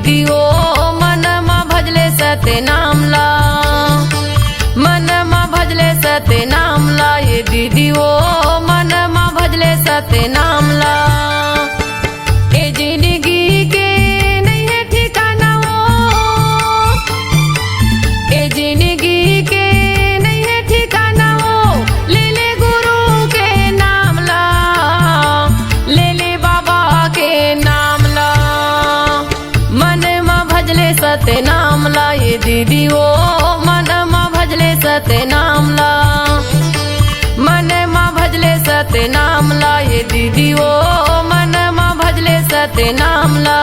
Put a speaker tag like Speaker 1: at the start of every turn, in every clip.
Speaker 1: दीदी ओ मन मा भजले सते नाम ला, मन मा भजले सते नाम ला। ये दीदी ओ मन मा भजले सते नाम ला। ए जिंदगी के नहीं है ठिकाना वो, ए जिंदगी के नहीं है ठिकाना वो। ले ले गुरु के नाम ला, ले ले बाबा के नाम ला। मन मा भजले सते नाम ला। ये दीदी ओ मन मा भजले सते नाम ला, मन मा भजले सते नाम ला। ये दीदी ओ मन मा भजले सते नाम ला।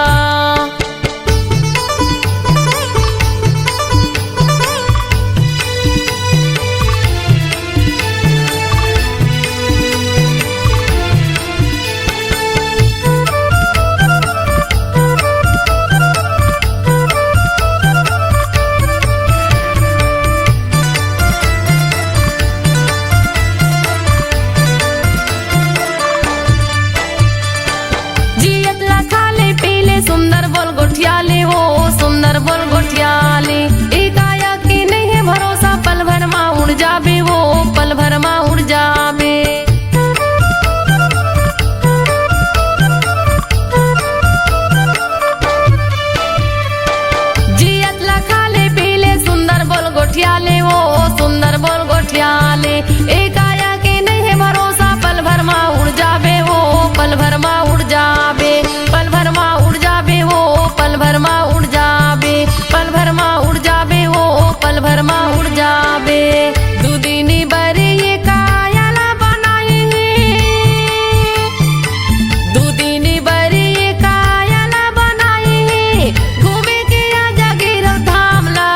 Speaker 1: सुंदर बोल गोठियाले हो, सुंदर बोल गोठियाले। एकाया की नहीं है भरोसा, पल भर मा उड़ जाबे वो, पल भर मा उड़ जाबे। जियत ला खाले पीले सुंदर बोल गोठियाले हो, सुंदर बोल गोठियाले। एकाया की नहीं है भरोसा, पल भर मा उड़ जाबे वो, पल भर मा उड़ जाबे। पल भर मा उड़ जाबे वो, पल भर मा उड़ जाबे। पल भर मा उड़ जाबे वो, पल भर मा उड़ जाबे। दुदिनी बरे ये कायाला बनाए हैं, दुदिनी बरे ये कायाला बनाए हैं। घूमे के आजा गिरव धाम ला,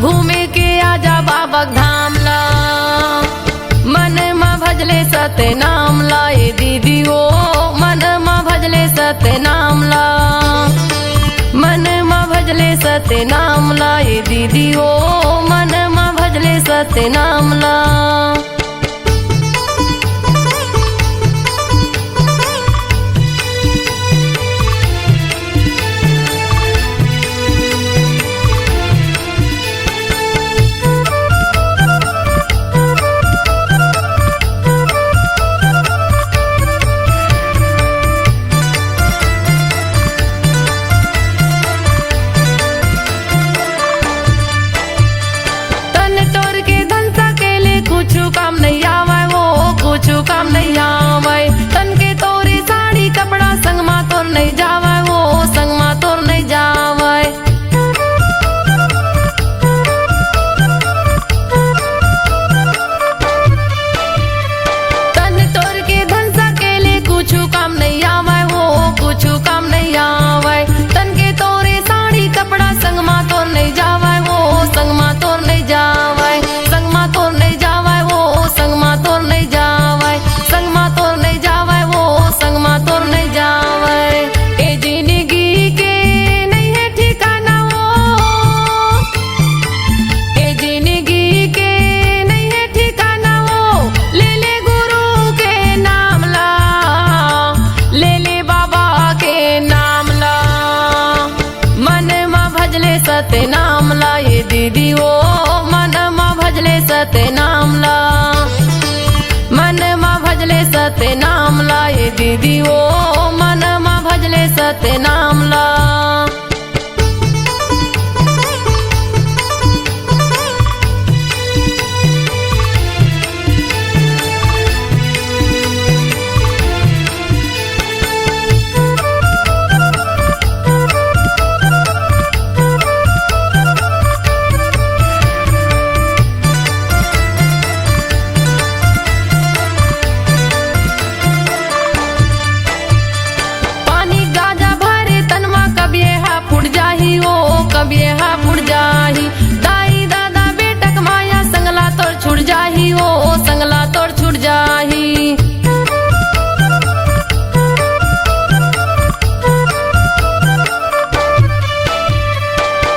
Speaker 1: घूमे के आजा बाबा धाम ला। मन मा भजले सते नाम ला। ये दीदी ओ मन मा भजले सते नाम ला, मन मा भजले सते नाम ला। ये दीदी ओ मन मा भजले सते नाम ला। काम नहीं आवे वो, कुछ काम नहीं आवे। तन के तोरी साड़ी कपड़ा संग मा तोर नहीं जावे वो, संग मा तोर नहीं जावे। तन तोर के धन सकेले कुछ काम नहीं आवे वो, कुछ काम नहीं आवे। तन के तोरे साड़ी कपड़ा संग मा तोर नहीं जावे वो, संग मा तोर नहीं जावे। संग मा तोर नहीं जावे वो, संग मा तोर नहीं जावे। संग मा तोर नहीं जावे वो, संग मा तोर नहीं जावे। ए जिंदगी के नहीं है ठिकाना वो, ए जिंदगी के नहीं है ठिकाना वो। ले ले गुरु के नाम ला, ले ले बाबा के नाम ला। मन मा भजले सते नाम ला। ये दीदी ओ मन मा भजले सते नाम ला, मन मा भजले सते नाम ला। ये दीदी ओ मन मा भजले सते नाम ला। कभी हा फुट जाही। दाई दादा बेटक माया संगला तोड़ छुट जाही ओ, संगला तोड़ छुट जाही।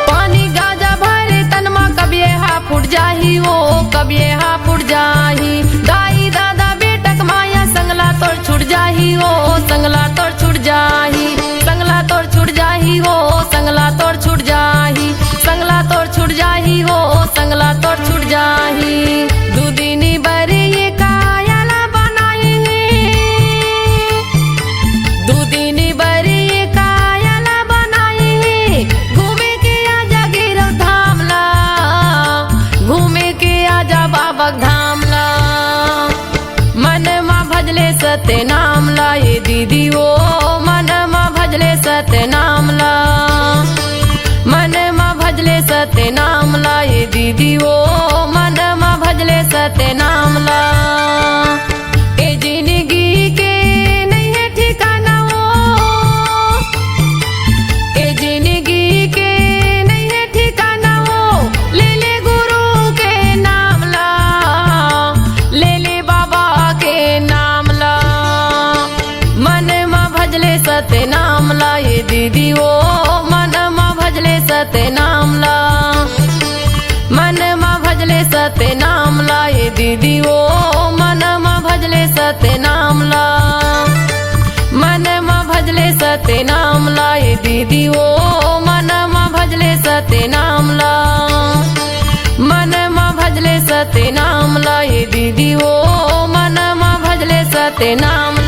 Speaker 1: पानी गाजा भरे तनमा कभी हा फुट जाही ओ, कभी हा फुट जाही। दाई दादा बेटक माया संगला तोड़ छुट जाही ओ, संगला तोड़ छुट जाही। संगला तोड़ छुट जाही ओ, जाही दुदिनी बरी ये कायला बनाई दुदिनी बरी ये कायला बनाई घूमे के आजा गिरव धामला घूमे के आजा बाबा धामला मन मा भजले सत्य नाम ला ये दीदी ओ मन मा भजले सत्य नाम ला मन मा भजले सत्य नाम ला ये दीदी ओ मन मा भजले सत्य नाम ला ए जिंदगी के नहीं है ठिकाना ओ ए जिंदगी के नहीं है ठिकाना ओ ले ले गुरु के नाम ला ले ले बाबा के नाम ला मन मा भजले सत्य नाम ला ये दीदी ओ मन मा भजले सत्य नाम ला मन मा भजले सत्य नाम ला ये दीदी ओ मन मा भजले सत्य नाम ला मन मा भजले सत्य नाम ला ये दीदी ओ मन मा भजले सत्य नाम ला मन मा भजले सत्य नाम ला ये दीदी ओ मन मा भजले सत्य नाम ला।